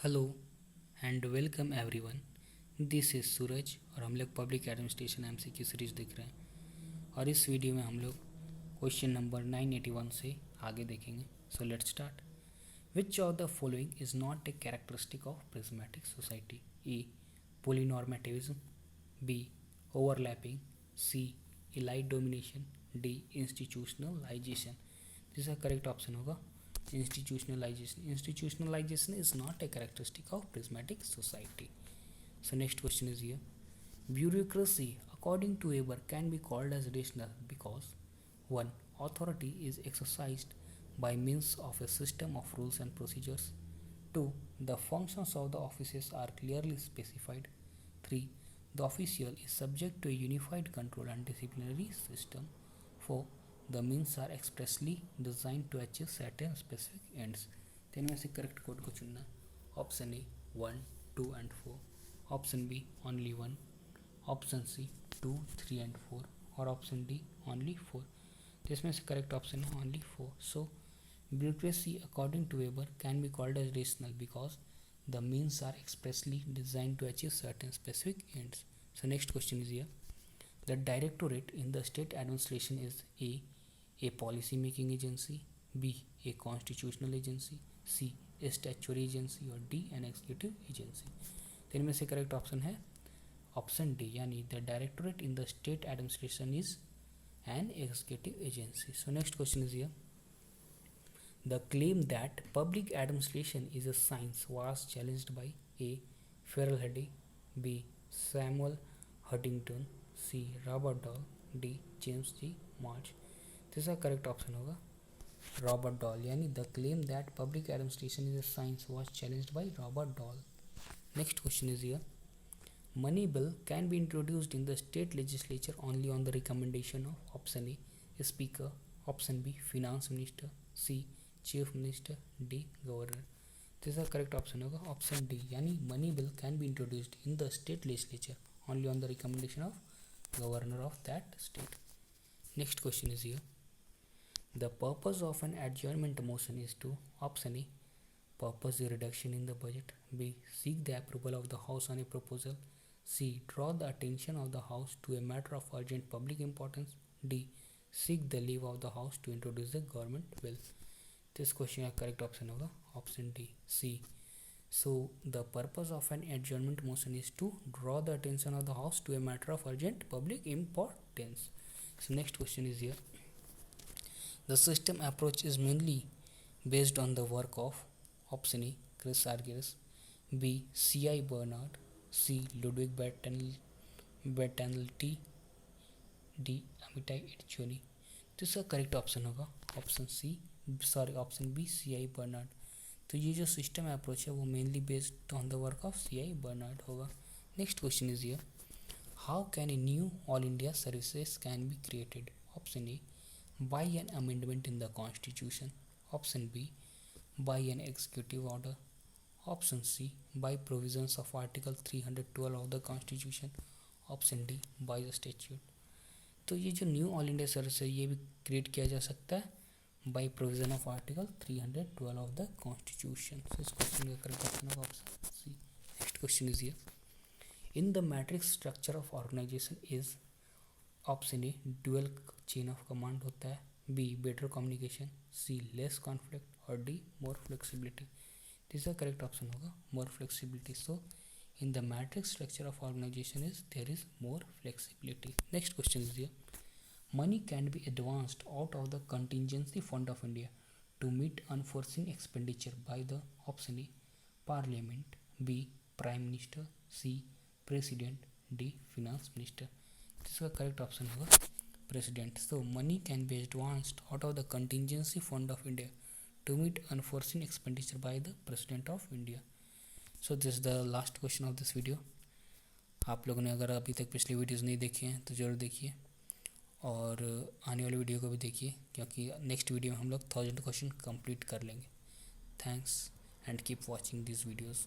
Hello and welcome everyone. This is Suraj और हम लोग पब्लिक एडमिनिस्ट्रेशन एमसीक्यू सीरीज देख रहे हैं और इस वीडियो में हम लोग क्वेश्चन नंबर 981 से आगे देखेंगे। So let's start. Which of the following is not a characteristic of prismatic society? A polynormativism, B overlapping, C elite domination, D institutionalisation. जिसका करेक्ट ऑप्शन होगा institutionalization. Institutionalization is not a characteristic of prismatic society. So next question is here. Bureaucracy according to Weber can be called as rational because 1. Authority is exercised by means of a system of rules and procedures. 2. The functions of the offices are clearly specified. 3. The official is subject to a unified control and disciplinary system. 4. The means are expressly designed to achieve certain specific ends. तो इनमें से correct code को चुनना। Option A 1, 2 and 4, option B only 1, option C 2, 3 and 4 और option D only 4। तो इसमें से correct option है only 4। So bureaucracy according to Weber can be called as rational because the means are expressly designed to achieve certain specific ends. So next question is here. The directorate in the state administration is a policy making agency, B a constitutional agency, C a statutory agency और D an executive agency। तो इनमें से correct option है option D, यानी the directorate in the state administration is an executive agency. So next question is here. The claim that public administration is a science was challenged by A. Farrell Hardy, B. Samuel Huntington, C. Robert Dahl, D. James G. March। तो इसका correct option होगा Robert doll, यानी the claim that public administration is a science was challenged by Robert doll. Next question is here. Money bill can be introduced in the state legislature only on the recommendation of option A speaker, option B finance minister, C chief minister, D governor. तो इसका correct option होगा option D, यानी money bill can be introduced in the state legislature only on the recommendation of governor of that state. Next question is here. The purpose of an adjournment motion is to option A purpose the reduction in the budget, B seek the approval of the house on a proposal, C draw the attention of the house to a matter of urgent public importance, D seek the leave of the house to introduce the government bill. तो इस question का correct option होगा option D, C. So the purpose of an adjournment motion is to draw the attention of the house to a matter of urgent public importance. So next question is here. The system approach is mainly based on the work of option A Chris आर्गेरस, B C I Barnard, C Ludwig बेटनल्टी, D Amitai Etzioni. तो इसका correct option होगा option B C I Barnard. तो ये जो system approach है वो mainly based on the work of C I Barnard होगा। Next question is here. How can a new all India services can be created? Option A by an amendment in the constitution, option B by an executive order, option C by provisions of article 312 of the constitution, option D by the statute. तो ये जो new all India service है ये भी create किया जा सकता है by provision of article 312 of the constitution. So इस क्वेश्चन का करेक्ट ऑप्शन होगा option C. Next question is here. In the matrix structure of organisation is option A dual chain of command होता है, B better communication, C less conflict और D more flexibility. तो इसका correct option होगा more flexibility. So in the matrix structure of organization is there is more flexibility. Next question is here. Money can be advanced out of the contingency fund of India to meet unforeseen expenditure by the option A parliament, B prime minister, C president, D finance minister। इसका correct option होगा president. So money can be advanced out of the contingency fund of India to meet unforeseen expenditure by the president of India. So this the last question of this video. आप लोगों ने अगर अभी तक पिछली videos नहीं देखी हैं तो ज़रूर देखिए और आने वाली वीडियो को भी देखिए, क्योंकि नेक्स्ट वीडियो में हम लोग 1000 क्वेश्चन कंप्लीट कर लेंगे। Thanks and keep watching this videos.